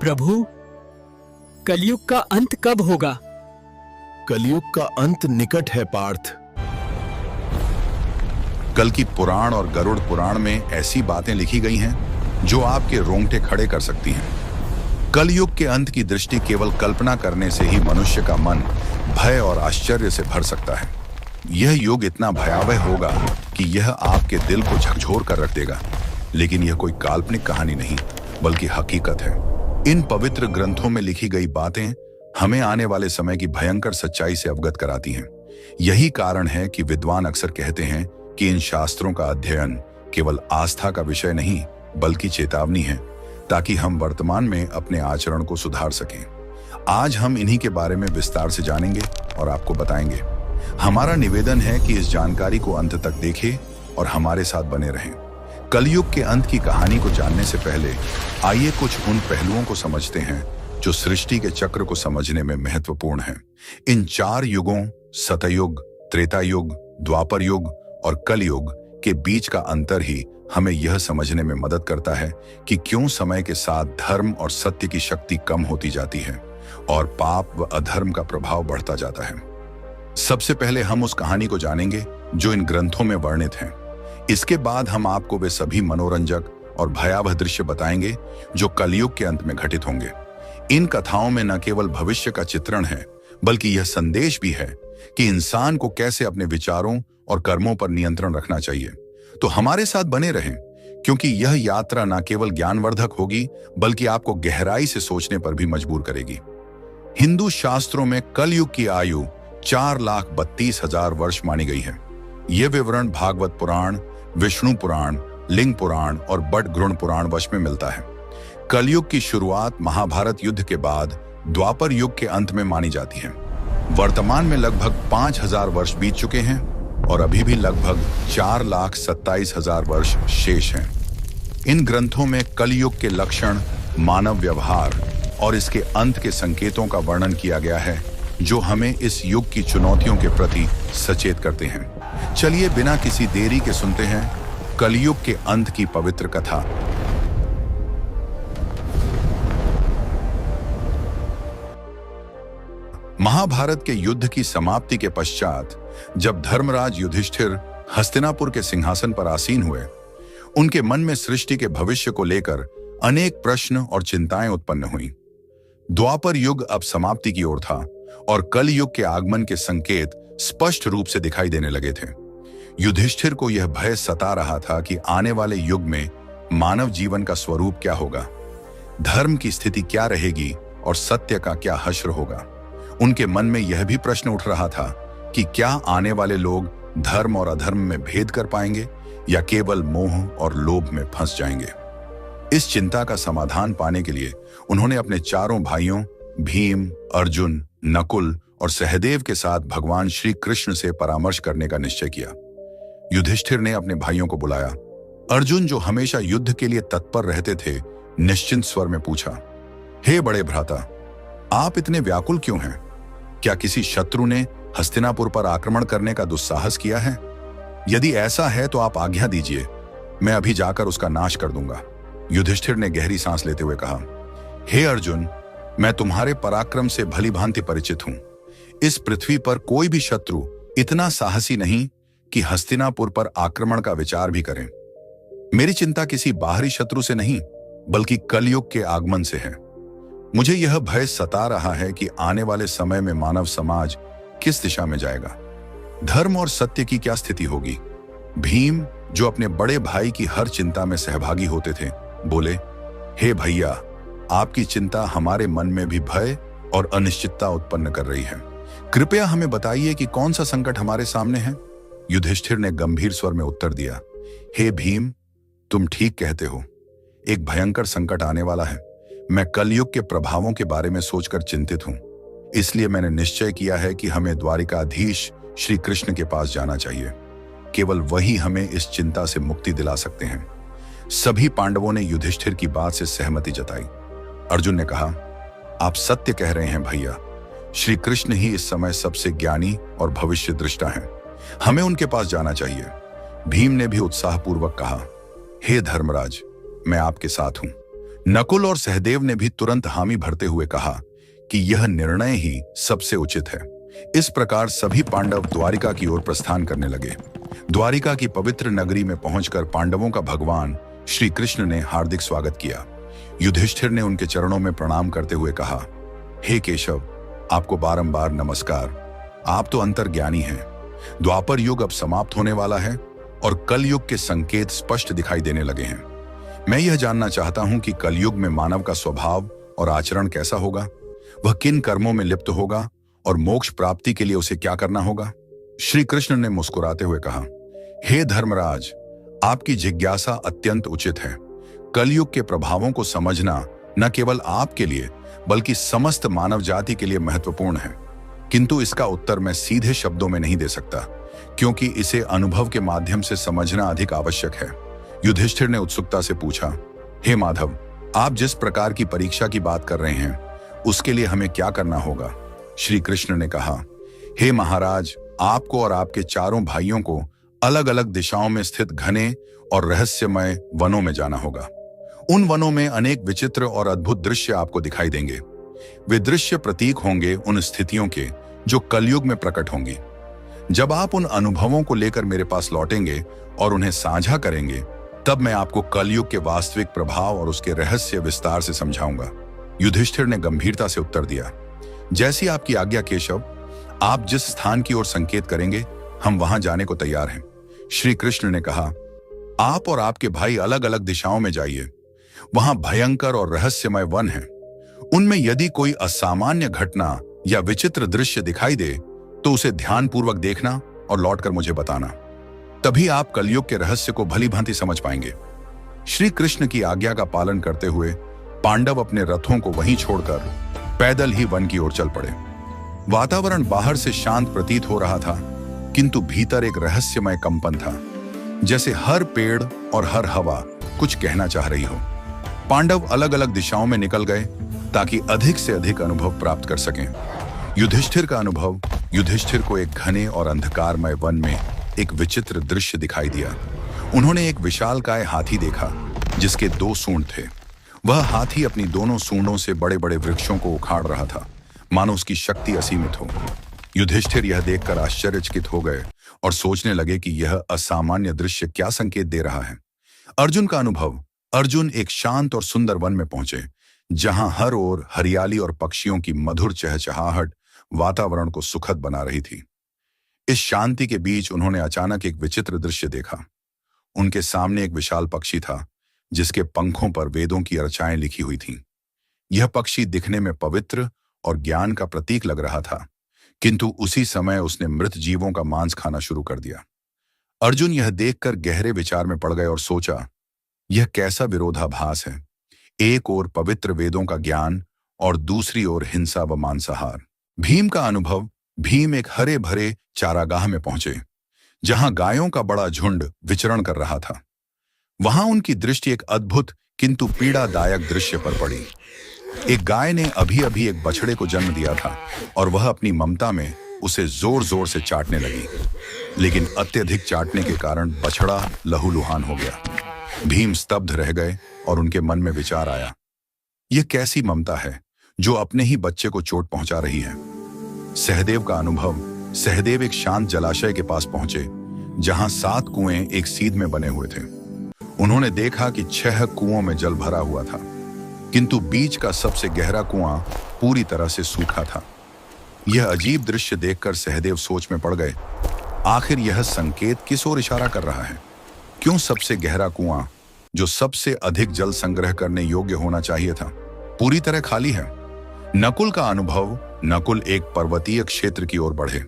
प्रभु, कलयुग का अंत कब होगा? कलयुग का अंत निकट है पार्थ। कल की पुराण और गरुड़ पुराण में ऐसी बातें लिखी गई हैं जो आपके रोंगटे खड़े कर सकती हैं। कलयुग के अंत की दृष्टि केवल कल्पना करने से ही मनुष्य का मन भय और आश्चर्य से भर सकता है। यह युग इतना भयावह होगा कि यह आपके दिल को झकझोर कर रख देगा। लेकिन यह कोई काल्पनिक कहानी नहीं, बल्कि हकीकत है। इन पवित्र ग्रंथों में लिखी गई बातें हमें आने वाले समय की भयंकर सच्चाई से अवगत कराती हैं। यही कारण है कि विद्वान अक्सर कहते हैं कि इन शास्त्रों का अध्ययन केवल आस्था का विषय नहीं, बल्कि चेतावनी है, ताकि हम वर्तमान में अपने आचरण को सुधार सकें। आज हम इन्हीं के बारे में विस्तार से जानेंगे और आपको बताएंगे। हमारा निवेदन है कि इस जानकारी को अंत तक देखें और हमारे साथ बने रहें। कलयुग के अंत की कहानी को जानने से पहले आइए कुछ उन पहलुओं को समझते हैं जो सृष्टि के चक्र को समझने में महत्वपूर्ण हैं। इन 4 युगों सतयुग, त्रेता युग, द्वापर युग और कलयुग के बीच का अंतर ही हमें यह समझने में मदद करता है कि क्यों समय के साथ धर्म और सत्य की शक्ति कम होती जाती है और पाप व अधर्म का प्रभाव बढ़ता जाता है। सबसे पहले हम उस कहानी को जानेंगे जो इन ग्रंथों में वर्णित है। इसके बाद हम आपको वे सभी मनोरंजक और भयावह दृश्य बताएंगे जो कलयुग के अंत में घटित होंगे। इन कथाओं में न केवल भविष्य का चित्रण है, बल्कि यह संदेश भी है कि इंसान को कैसे अपने विचारों और कर्मों पर नियंत्रण रखना चाहिए। तो हमारे साथ बने रहें, क्योंकि यह यात्रा न केवल ज्ञानवर्धक होगी, बल्कि आपको गहराई से सोचने पर भी मजबूर करेगी। हिंदू शास्त्रों में कलयुग की आयु 4,32,000 वर्ष मानी गई है। यह विवरण भागवत पुराण, विष्णु पुराण, लिंग पुराण और बटगृण पुराण वश में मिलता है। कलयुग की शुरुआत महाभारत युद्ध के बाद द्वापर युग के अंत में मानी जाती है। वर्तमान में लगभग 5,000 वर्ष बीत चुके हैं और अभी भी लगभग 4,27,000 वर्ष शेष हैं। इन ग्रंथों में कलयुग के लक्षण, मानव व्यवहार और इसके अंत के संकेतों का वर्णन किया गया है, जो हमें इस युग की चुनौतियों के प्रति सचेत करते हैं। चलिए बिना किसी देरी के सुनते हैं कलयुग के अंत की पवित्र कथा। महाभारत के युद्ध की समाप्ति के पश्चात जब धर्मराज युधिष्ठिर हस्तिनापुर के सिंहासन पर आसीन हुए, उनके मन में सृष्टि के भविष्य को लेकर अनेक प्रश्न और चिंताएं उत्पन्न हुई। द्वापर युग अब समाप्ति की ओर था और कल युग के आगमन के संकेत स्पष्ट रूप से दिखाई देने लगे थे। युधिष्ठिर को यह भय सता रहा था कि आने वाले युग में मानव जीवन का स्वरूप क्या होगा, धर्म की स्थिति क्या रहेगी और सत्य का क्या हश्र होगा। उनके मन में यह भी प्रश्न उठ रहा था कि क्या आने वाले लोग धर्म और अधर्म में भेद कर पाएंगे या केवल मोह और लोभ में फंस जाएंगे। इस चिंता का समाधान पाने के लिए उन्होंने अपने चारों भाइयों भीम, अर्जुन, नकुल और सहदेव के साथ भगवान श्री कृष्ण से परामर्श करने का निश्चय किया। युधिष्ठिर ने अपने भाइयों को बुलाया। अर्जुन, जो हमेशा युद्ध के लिए तत्पर रहते थे, निश्चिंत स्वर में पूछा, हे बड़े भ्राता, आप इतने व्याकुल क्यों हैं? क्या किसी शत्रु ने हस्तिनापुर पर आक्रमण करने का दुस्साहस किया है? यदि ऐसा है तो आप आज्ञा दीजिए, मैं अभी जाकर उसका नाश कर दूंगा। युधिष्ठिर ने गहरी सांस लेते हुए कहा, हे अर्जुन, मैं तुम्हारे पराक्रम से भली भांति परिचित हूं। इस पृथ्वी पर कोई भी शत्रु इतना साहसी नहीं कि हस्तिनापुर पर आक्रमण का विचार भी करें। मेरी चिंता किसी बाहरी शत्रु से नहीं, बल्कि कलयुग के आगमन से है। मुझे यह भय सता रहा है कि आने वाले समय में मानव समाज किस दिशा में जाएगा, धर्म और सत्य की क्या स्थिति होगी। भीम, जो अपने बड़े भाई की हर चिंता में सहभागी होते थे, बोले, हे भैया, आपकी चिंता हमारे मन में भी भय और अनिश्चितता उत्पन्न कर रही है। कृपया हमें बताइए कि कौन सा संकट हमारे सामने है। युधिष्ठिर ने गंभीर स्वर में उत्तर दिया, हे भीम, तुम ठीक कहते हो। एक भयंकर संकट आने वाला है। मैं कलयुग के प्रभावों के बारे में सोचकर चिंतित हूं। इसलिए मैंने निश्चय किया है कि हमें द्वारिकाधीश श्री कृष्ण के पास जाना चाहिए। केवल वही हमें इस चिंता से मुक्ति दिला सकते हैं। सभी पांडवों ने युधिष्ठिर की बात से सहमति जताई। अर्जुन ने कहा, आप सत्य कह रहे हैं भैया। श्री कृष्ण ही इस समय सबसे ज्ञानी और भविष्य दृष्टा हैं। हमें उनके पास जाना चाहिए। भीम ने भी उत्साहपूर्वक कहा, हे धर्मराज, मैं आपके साथ हूं। नकुल और सहदेव ने भी तुरंत हामी भरते हुए कहा कि यह निर्णय ही सबसे उचित है। इस प्रकार सभी पांडव द्वारिका की ओर प्रस्थान करने लगे। द्वारिका की पवित्र नगरी में पहुंचकर पांडवों का भगवान श्री कृष्ण ने हार्दिक स्वागत किया। युधिष्ठिर ने उनके चरणों में प्रणाम करते हुए कहा, हे केशव, आपको बारंबार नमस्कार। आप तो अंतर्ज्ञानी हैं। द्वापर युग अब समाप्त होने वाला है और कलयुग के संकेत स्पष्ट दिखाई देने लगे हैं। मैं यह जानना चाहता हूं कि कलयुग में मानव का स्वभाव और आचरण कैसा होगा, वह किन कर्मों में लिप्त होगा और मोक्ष प्राप्ति के लिए उसे क्या करना होगा। श्री कृष्ण ने मुस्कुराते हुए कहा, हे धर्मराज, आपकी जिज्ञासा अत्यंत उचित है। कलयुग के प्रभावों को समझना न केवल आपके लिए बल्कि समस्त मानव जाति के लिए महत्वपूर्ण है, किंतु इसका उत्तर मैं सीधे शब्दों में नहीं दे सकता, क्योंकि इसे अनुभव के माध्यम से समझना अधिक आवश्यक है। युधिष्ठिर ने उत्सुकता से पूछा, हे माधव, आप जिस प्रकार की परीक्षा की बात कर रहे हैं उसके लिए हमें क्या करना होगा। श्री कृष्ण ने कहा, हे महाराज, आपको और आपके चारों भाइयों को अलग अलग दिशाओं में स्थित घने और रहस्यमय वनों में जाना होगा। उन वनों में अनेक विचित्र और अद्भुत दृश्य आपको दिखाई देंगे। वे दृश्य प्रतीक होंगे उन स्थितियों के जो कलयुग में प्रकट होंगी। जब आप उन अनुभवों को लेकर मेरे पास लौटेंगे और उन्हें साझा करेंगे, तब मैं आपको कलयुग के वास्तविक प्रभाव और उसके रहस्य विस्तार से समझाऊंगा। युधिष्ठिर ने गंभीरता से उत्तर दिया, जैसी आपकी आज्ञा केशव। आप जिस स्थान की ओर संकेत करेंगे हम वहां जाने को तैयार हैं। श्री कृष्ण ने कहा, आप और आपके भाई अलग अलग दिशाओं में जाइए। वहां भयंकर और रहस्यमय वन हैं। उनमें यदि कोई असामान्य घटना या विचित्र दृश्य दिखाई दे तो उसे ध्यानपूर्वक देखना और लौटकर मुझे बताना। तभी आप कलयुग के रहस्य को भली भांति समझ पाएंगे। श्री कृष्ण की आज्ञा का पालन करते हुए पांडव अपने रथों को वहीं छोड़कर पैदल ही वन की ओर चल पड़े। वातावरण बाहर से शांत प्रतीत हो रहा था, किंतु भीतर एक रहस्यमय कंपन था, जैसे हर पेड़ और हर हवा कुछ कहना चाह रही हो। पांडव अलग अलग दिशाओं में निकल गए ताकि अधिक से अधिक अनुभव प्राप्त कर सकें। युधिष्ठिर का अनुभव, युधिष्ठिर को एक घने और अंधकारमय वन में एक विचित्र दृश्य दिखाई दिया। उन्होंने एक विशालकाय हाथी देखा जिसके 2 सूंड थे। वह हाथी अपनी दोनों सूंडों से बड़े बड़े वृक्षों को उखाड़ रहा था, मानो उसकी शक्ति असीमित हो। युधिष्ठिर यह देखकर आश्चर्यचकित हो गए और सोचने लगे कि यह असामान्य दृश्य क्या संकेत दे रहा है। अर्जुन का अनुभव, अर्जुन एक शांत और सुंदर वन में पहुंचे जहां हर ओर हरियाली और पक्षियों की मधुर चहचहाहट वातावरण को सुखद बना रही थी। इस शांति के बीच उन्होंने अचानक एक विचित्र दृश्य देखा। उनके सामने एक विशाल पक्षी था जिसके पंखों पर वेदों की अर्चाएं लिखी हुई थीं। यह पक्षी दिखने में पवित्र और ज्ञान का प्रतीक लग रहा था, किंतु उसी समय उसने मृत जीवों का मांस खाना शुरू कर दिया। अर्जुन यह देखकर गहरे विचार में पड़ गए और सोचा, यह कैसा विरोधाभास है। एक ओर पवित्र वेदों का ज्ञान और दूसरी ओर हिंसा व मांसाहार। भीम का अनुभव, भीम एक हरे भरे चारागाह में पहुंचे जहां गायों का बड़ा झुंड विचरण कर रहा था। वहां उनकी दृष्टि एक अद्भुत किंतु पीड़ादायक दृश्य पर पड़ी। एक गाय ने अभी अभी एक बछड़े को जन्म दिया था और वह अपनी ममता में उसे जोर जोर से चाटने लगी, लेकिन अत्यधिक चाटने के कारण बछड़ा लहूलुहान हो गया। भीम स्तब्ध रह गए और उनके मन में विचार आया, यह कैसी ममता है जो अपने ही बच्चे को चोट पहुंचा रही है। सहदेव का अनुभव, सहदेव एक शांत जलाशय के पास पहुंचे जहां 7 कुएं एक सीध में बने हुए थे। उन्होंने देखा कि 6 कुओं में जल भरा हुआ था, किंतु बीच का सबसे गहरा कुआं पूरी तरह से सूखा था। यह अजीब दृश्य देखकर सहदेव सोच में पड़ गए, आखिर यह संकेत किस ओर इशारा कर रहा है। क्यों सबसे गहरा कुआं, जो सबसे अधिक जल संग्रह करने योग्य होना चाहिए था, पूरी तरह खाली है। नकुल का अनुभव, नकुल एक पर्वतीय क्षेत्र की ओर बढ़े।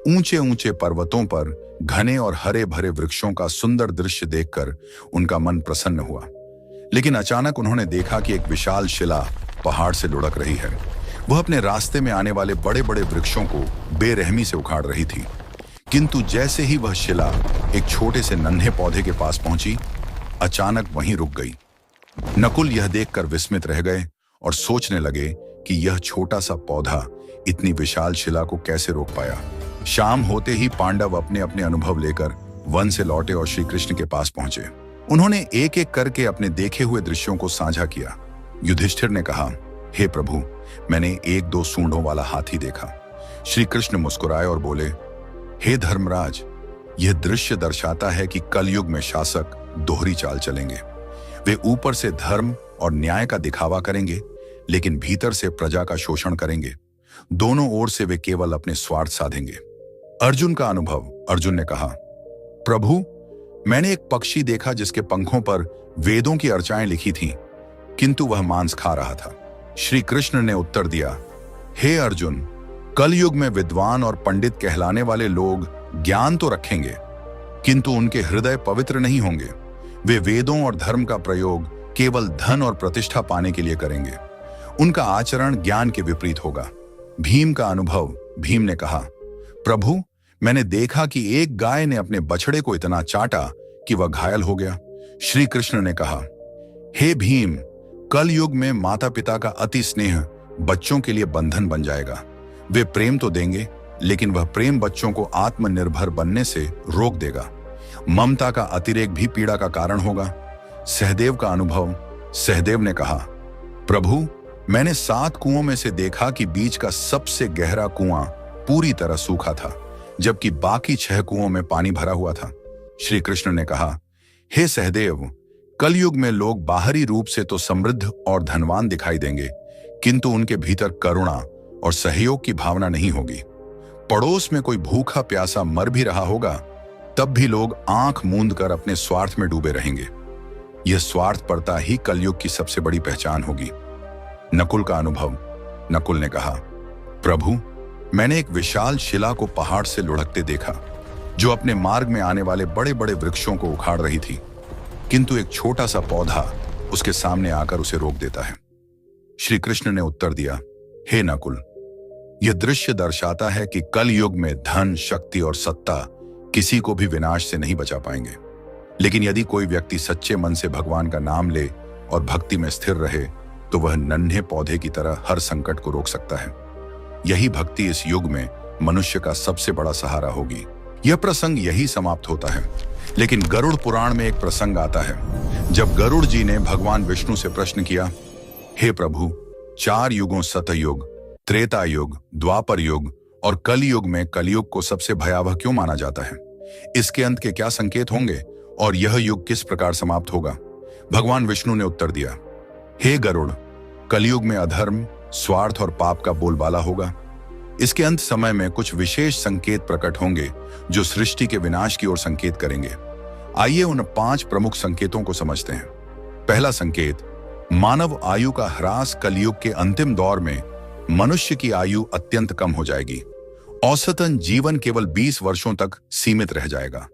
ऊंचे ऊंचे पर्वतों पर घने और हरे भरे वृक्षों का सुंदर दृश्य देखकर उनका मन प्रसन्न हुआ, लेकिन अचानक उन्होंने देखा कि एक विशाल शिला पहाड़ से लुढ़क रही है। वह अपने रास्ते में आने वाले बड़े बड़े वृक्षों को बेरहमी से उखाड़ रही थी, किंतु जैसे ही वह शिला एक छोटे से नन्हे पौधे के पास पहुंची, अचानक वहीं रुक गई। नकुल यह देखकर विस्मित रह गए और सोचने लगे कि यह छोटा सा पौधा इतनी विशाल शिला को कैसे रोक पाया। शाम होते ही पांडव अपने अपने अनुभव लेकर वन से लौटे और श्री कृष्ण के पास पहुंचे। उन्होंने एक एक करके अपने देखे हुए दृश्यों को साझा किया। युधिष्ठिर ने कहा, हे प्रभु, मैंने 1-2 सूंडों वाला हाथी देखा। श्री कृष्ण मुस्कुराए और बोले, हे धर्मराज, यह दृश्य दर्शाता है कि कलयुग में शासक दोहरी चाल चलेंगे। वे ऊपर से धर्म और न्याय का दिखावा करेंगे, लेकिन भीतर से प्रजा का शोषण करेंगे। दोनों ओर से वे केवल अपने स्वार्थ साधेंगे। अर्जुन का अनुभव। अर्जुन ने कहा, प्रभु, मैंने एक पक्षी देखा जिसके पंखों पर वेदों की अर्चाएं लिखी थीं, किंतु वह मांस खा रहा था। श्री कृष्ण ने उत्तर दिया, हे अर्जुन, कलयुग में विद्वान और पंडित कहलाने वाले लोग ज्ञान तो रखेंगे, किंतु उनके हृदय पवित्र नहीं होंगे। वे वेदों और धर्म का प्रयोग केवल धन और प्रतिष्ठा पाने के लिए करेंगे। उनका आचरण ज्ञान के विपरीत होगा। भीम का अनुभव। भीम ने कहा, प्रभु, मैंने देखा कि एक गाय ने अपने बछड़े को इतना चाटा कि वह घायल हो गया। श्री कृष्ण ने कहा, हे भीम, कल युग में माता पिता का अति स्नेह बच्चों के लिए बंधन बन जाएगा। वे प्रेम तो देंगे, लेकिन वह प्रेम बच्चों को आत्मनिर्भर बनने से रोक देगा। ममता का अतिरेक भी पीड़ा का कारण होगा। सहदेव का अनुभव। सहदेव ने कहा, प्रभु, मैंने 7 कुओं में से देखा कि बीच का सबसे गहरा कुआं पूरी तरह सूखा था, जबकि बाकी 6 कुओं में पानी भरा हुआ था। श्री कृष्ण ने कहा, हे सहदेव, कलयुग में लोग बाहरी रूप से तो समृद्ध और धनवान दिखाई देंगे, किंतु उनके भीतर करुणा और सहयोग की भावना नहीं होगी। पड़ोस में कोई भूखा प्यासा मर भी रहा होगा, तब भी लोग आंख मूंद कर अपने स्वार्थ में डूबे रहेंगे। यह स्वार्थपरता ही कलयुग की सबसे बड़ी पहचान होगी। नकुल का अनुभव। नकुल ने कहा, प्रभु, मैंने एक विशाल शिला को पहाड़ से लुढ़कते देखा, जो अपने मार्ग में आने वाले बड़े बड़े वृक्षों को उखाड़ रही थी, किंतु एक छोटा सा पौधा उसके सामने आकर उसे रोक देता है। श्री कृष्ण ने उत्तर दिया, हे नकुल, यह दृश्य दर्शाता है कि कल युग में धन, शक्ति और सत्ता किसी को भी विनाश से नहीं बचा पाएंगे। लेकिन यदि कोई व्यक्ति सच्चे मन से भगवान का नाम ले और भक्ति में स्थिर रहे, तो वह नन्हे पौधे की तरह हर संकट को रोक सकता है। यही भक्ति इस युग में मनुष्य का सबसे बड़ा सहारा होगी। यह प्रसंग यही समाप्त होता है, लेकिन गरुड़ पुराण में एक प्रसंग आता है, जब गरुड़ जी ने भगवान विष्णु से प्रश्न किया, हे प्रभु, 4 युगों सतयुग, त्रेता युग, द्वापर युग और कलयुग में कलयुग को सबसे भयावह क्यों माना जाता है? इसके अंत के क्या संकेत होंगे और यह युग किस प्रकार समाप्त होगा? भगवान विष्णु ने उत्तर दिया, हे गरुड़, कलयुग में अधर्म, स्वार्थ और पाप का बोलबाला होगा। इसके अंत समय में कुछ विशेष संकेत प्रकट होंगे जो सृष्टि के विनाश की ओर संकेत करेंगे। आइए उन 5 प्रमुख संकेतों को समझते हैं। पहला संकेत, मानव आयु का ह्रास। कलयुग के अंतिम दौर में मनुष्य की आयु अत्यंत कम हो जाएगी। औसतन जीवन केवल 20 वर्षों तक सीमित रह जाएगा।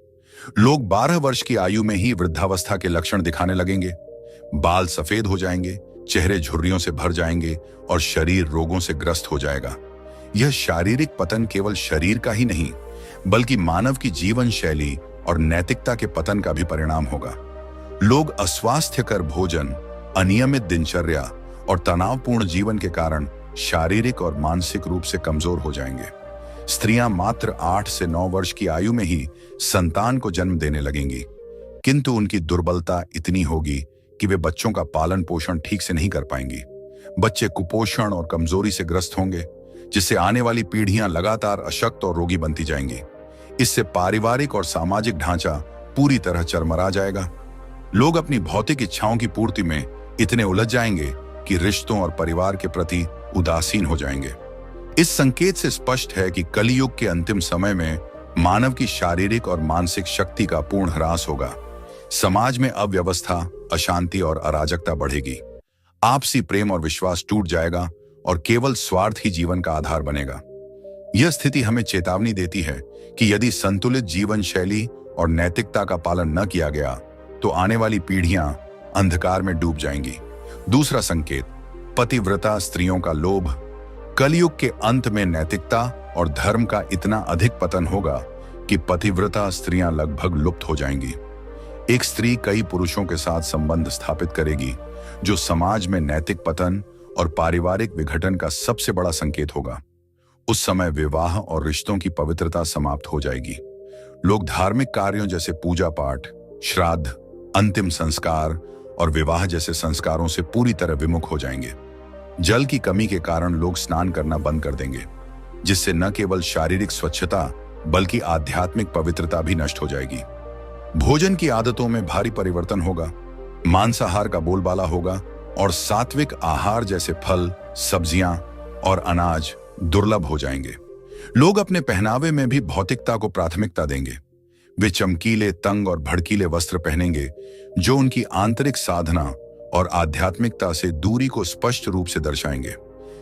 लोग 12 वर्ष की आयु में ही वृद्धावस्था के लक्षण दिखाने लगेंगे। बाल सफेद हो जाएंगे, चेहरे झुर्रियों से भर जाएंगे और शरीर रोगों से ग्रस्त हो जाएगा। यह शारीरिक पतन केवल शरीर का ही नहीं, बल्कि मानव की जीवन शैली और नैतिकता के पतन का भी परिणाम होगा। लोग अस्वास्थ्यकर भोजन, अनियमित दिनचर्या और तनावपूर्ण जीवन के कारण शारीरिक और मानसिक रूप से कमजोर हो जाएंगे। स्त्रियां मात्र 8 से 9 वर्ष की आयु में ही संतान को जन्म देने लगेंगी, किंतु उनकी दुर्बलता इतनी होगी कि वे बच्चों का पालन पोषण ठीक से नहीं कर पाएंगी। बच्चे कुपोषण और कमजोरी से ग्रस्त होंगे, जिससे आने वाली पीढ़ियां लगातार अशक्त और रोगी बनती जाएंगी। इससे पारिवारिक और सामाजिक ढांचा पूरी तरह चरमरा जाएगा। लोग अपनी भौतिक इच्छाओं की पूर्ति में इतने उलझ जाएंगे कि रिश्तों और परिवार के प्रति उदासीन हो जाएंगे। इस संकेत से स्पष्ट है कि कलयुग के अंतिम समय में मानव की शारीरिक और मानसिक शक्ति का पूर्ण ह्रास होगा। समाज में अव्यवस्था, अशांति और अराजकता बढ़ेगी। आपसी प्रेम और विश्वास टूट जाएगा और केवल स्वार्थ ही जीवन का आधार बनेगा। यह स्थिति हमें चेतावनी देती है कि यदि संतुलित जीवन शैली और नैतिकता का पालन न किया गया, तो आने वाली पीढ़ियां अंधकार में डूब जाएंगी। दूसरा संकेत, पतिव्रता स्त्रियों का लोभ। कलयुग के अंत में नैतिकता और धर्म का इतना अधिक पतन होगा कि पतिव्रता स्त्रियां लगभग लुप्त हो जाएंगी। एक स्त्री कई पुरुषों के साथ संबंध स्थापित करेगी, जो समाज में नैतिक पतन और पारिवारिक विघटन का सबसे बड़ा संकेत होगा। उस समय विवाह और रिश्तों की पवित्रता समाप्त हो जाएगी। लोग धार्मिक कार्यों जैसे पूजा पाठ, श्राद्ध, अंतिम संस्कार और विवाह जैसे संस्कारों से पूरी तरह विमुख हो जाएंगे। जल की कमी के कारण लोग स्नान करना बंद कर देंगे, जिससे न केवल शारीरिक स्वच्छता बल्कि आध्यात्मिक पवित्रता भी नष्ट हो जाएगी। भोजन की आदतों में भारी परिवर्तन होगा, मांसाहार का बोलबाला होगा और सात्विक आहार जैसे फल, सब्जियां और अनाज दुर्लभ हो जाएंगे। लोग अपने पहनावे में भी भौतिकता को प्राथमिकता देंगे। वे चमकीले, तंग और भड़कीले वस्त्र पहनेंगे जो उनकी आंतरिक साधना और आध्यात्मिकता से दूरी को स्पष्ट रूप से दर्शाएंगे।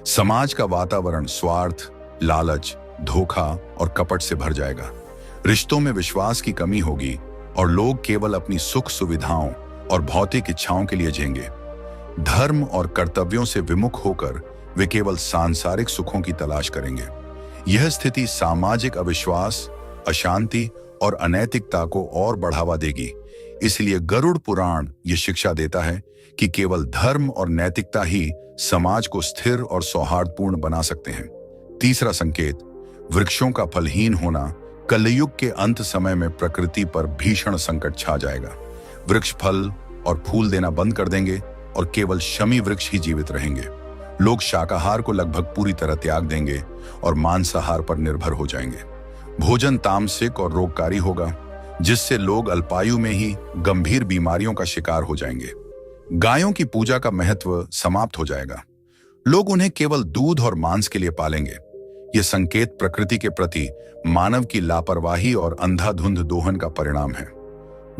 समाज का वातावरण स्वार्थ, लालच, धोखा और कपट से भर जाएगा। रिश्तों में विश्वास की कमी होगी और लोग केवल अपनी सुख सुविधाओं और भौतिक इच्छाओं के लिए जिएंगे। धर्म और कर्तव्यों से विमुख होकर वे केवल सांसारिक सुखों की तलाश करेंगे। यह स्थिति सामाजिक अविश्वास, अशांति और अनैतिकता को और बढ़ावा देगी। इसलिए गरुड़ पुराण ये शिक्षा देता है कि केवल धर्म और नैतिकता ही समाज को स्थिर और सौहार्दपूर्ण बना सकते हैं। तीसरा संकेत, वृक्षों का फलहीन होना। कलयुग के अंत समय में प्रकृति पर भीषण संकट छा जाएगा। वृक्ष फल और फूल देना बंद कर देंगे और केवल शमी वृक्ष ही जीवित रहेंगे। लोग शाकाहार को लगभग पूरी तरह त्याग देंगे और मांसाहार पर निर्भर हो जाएंगे। भोजन तामसिक और रोगकारी होगा, जिससे लोग अल्पायु में ही गंभीर बीमारियों का शिकार हो जाएंगे। गायों की पूजा का महत्व समाप्त हो जाएगा। लोग उन्हें केवल दूध और मांस के लिए पालेंगे। यह संकेत प्रकृति के प्रति मानव की लापरवाही और अंधाधुंध दोहन का परिणाम है।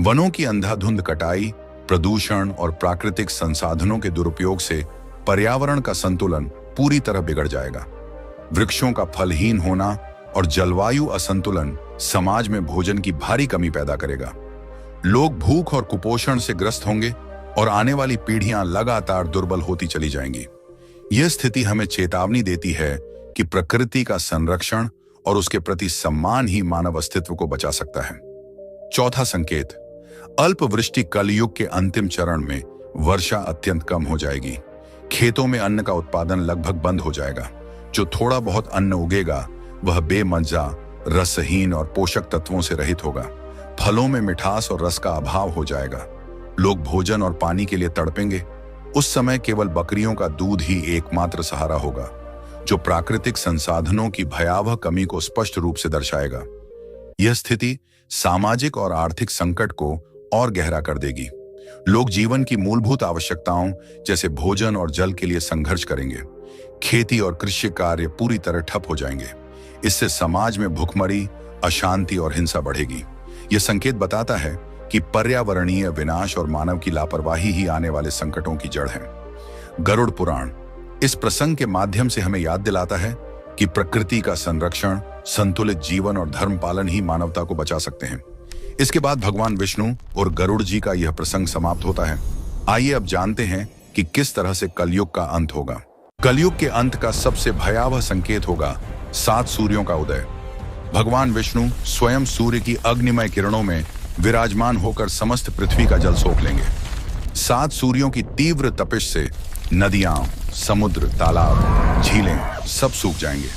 वनों की अंधाधुंध कटाई, प्रदूषण और प्राकृतिक संसाधनों के दुरुपयोग से पर्यावरण का संतुलन पूरी तरह बिगड़ जाएगा। वृक्षों का फलहीन होना और जलवायु असंतुलन समाज में भोजन की भारी कमी पैदा करेगा। लोग भूख और कुपोषण से ग्रस्त होंगे और आने वाली पीढ़ियां लगातार दुर्बल होती चली जाएंगी। यह स्थिति हमें चेतावनी देती है कि प्रकृति का संरक्षण और उसके प्रति सम्मान ही मानव अस्तित्व को बचा सकता है। चौथा संकेत, अल्पवृष्टि। कलयुग के अंतिम चरण में वर्षा अत्यंत कम हो जाएगी। खेतों में अन्न का उत्पादन लगभग बंद हो जाएगा। जो थोड़ा बहुत अन्न उगेगा वह बेमज्जा, रसहीन और पोषक तत्वों से रहित होगा। फलों में मिठास और रस का अभाव हो जाएगा। लोग भोजन और पानी के लिए तड़पेंगे। उस समय केवल बकरियों का दूध ही एकमात्र सहारा होगा, जो प्राकृतिक संसाधनों की भयावह कमी को स्पष्ट रूप से दर्शाएगा। यह स्थिति सामाजिक और आर्थिक संकट को और गहरा कर देगी। लोग जीवन की मूलभूत आवश्यकताओं जैसे भोजन और जल के लिए संघर्ष करेंगे। खेती और कृषि कार्य पूरी तरह ठप हो जाएंगे। इससे समाज में भुखमरी, अशांति और हिंसा बढ़ेगी। यह संकेत बताता है कि पर्यावरणीय विनाश और मानव की लापरवाही ही आने वाले संकटों की जड़ है। गरुड़ पुराण इस प्रसंग के माध्यम से हमें याद दिलाता है कि प्रकृति का संरक्षण, संतुलित जीवन और धर्म पालन ही मानवता को बचा सकते हैं। इसके बाद भगवान विष्णु और गरुड़ जी का यह प्रसंग समाप्त होता है। आइए अब जानते हैं कि किस तरह से कलयुग का अंत होगा। कलयुग के अंत का सबसे भयावह संकेत होगा 7 सूर्यों का उदय। भगवान विष्णु स्वयं सूर्य की अग्निमय किरणों में विराजमान होकर समस्त पृथ्वी का जल सोख लेंगे। 7 सूर्यों की तीव्र तपिश से नदियां, समुद्र, तालाब, झीलें सब सूख जाएंगे।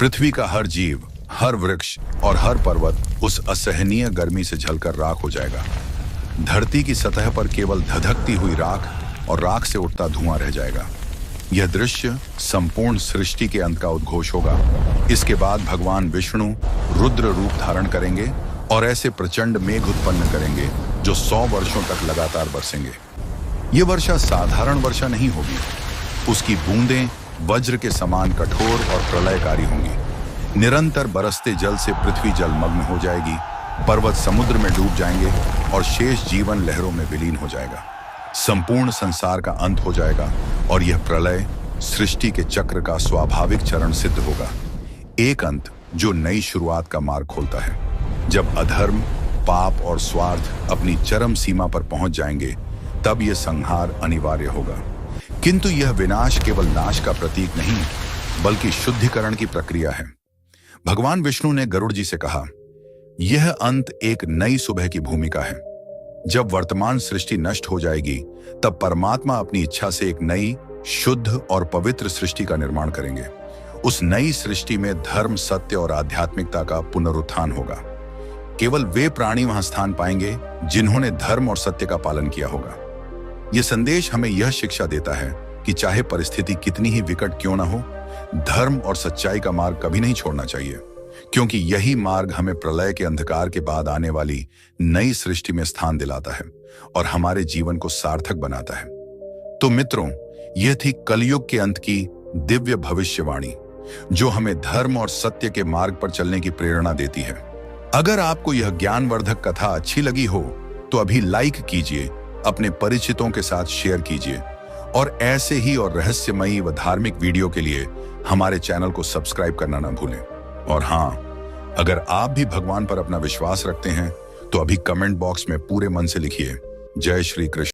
पृथ्वी का हर जीव, हर वृक्ष और हर पर्वत उस असहनीय गर्मी से जलकर राख हो जाएगा। धरती की सतह पर केवल धधकती हुई राख और राख से उठता धुआं रह जाएगा। यह दृश्य संपूर्ण सृष्टि के अंत का उद्घोष होगा। इसके बाद भगवान विष्णु रुद्र रूप धारण करेंगे और ऐसे प्रचंड मेघ उत्पन्न करेंगे जो 100 वर्षों तक लगातार बरसेंगे। यह वर्षा साधारण वर्षा नहीं होगी। उसकी बूंदें वज्र के समान कठोर और प्रलयकारी होंगी। निरंतर बरसते जल से पृथ्वी जलमग्न हो जाएगी, पर्वत समुद्र में डूब जाएंगे और शेष जीवन लहरों में विलीन हो जाएगा। संपूर्ण संसार का अंत हो जाएगा और यह प्रलय सृष्टि के चक्र का स्वाभाविक चरण सिद्ध होगा। एक अंत जो नई शुरुआत का मार्ग खोलता है। जब अधर्म, पाप और स्वार्थ अपनी चरम सीमा पर पहुंच जाएंगे, तब यह संहार अनिवार्य होगा। किंतु यह विनाश केवल नाश का प्रतीक नहीं, बल्कि शुद्धिकरण की प्रक्रिया है। भगवान विष्णु ने गरुड़ जी से कहा, यह अंत एक नई सुबह की भूमिका है। जब वर्तमान सृष्टि नष्ट हो जाएगी, तब परमात्मा अपनी इच्छा से एक नई, शुद्ध और पवित्र सृष्टि का निर्माण करेंगे। उस नई सृष्टि में धर्म, सत्य और आध्यात्मिकता का पुनरुत्थान होगा। केवल वे प्राणी वहां स्थान पाएंगे जिन्होंने धर्म और सत्य का पालन किया होगा। यह संदेश हमें यह शिक्षा देता है कि चाहे परिस्थिति कितनी ही विकट क्यों ना हो, धर्म और सच्चाई का मार्ग कभी नहीं छोड़ना चाहिए, क्योंकि यही मार्ग हमें प्रलय के अंधकार के बाद आने वाली नई सृष्टि में स्थान दिलाता है और हमारे जीवन को सार्थक बनाता है। तो मित्रों, यह थी कलयुग के अंत की दिव्य भविष्यवाणी, जो हमें धर्म और सत्य के मार्ग पर चलने की प्रेरणा देती है। अगर आपको यह ज्ञानवर्धक कथा अच्छी लगी हो तो अभी लाइक कीजिए, अपने परिचितों के साथ शेयर कीजिए और ऐसे ही और रहस्यमयी व धार्मिक वीडियो के लिए हमारे चैनल को सब्सक्राइब करना ना भूलें। और हाँ, अगर आप भी भगवान पर अपना विश्वास रखते हैं तो अभी कमेंट बॉक्स में पूरे मन से लिखिए, जय श्री कृष्ण।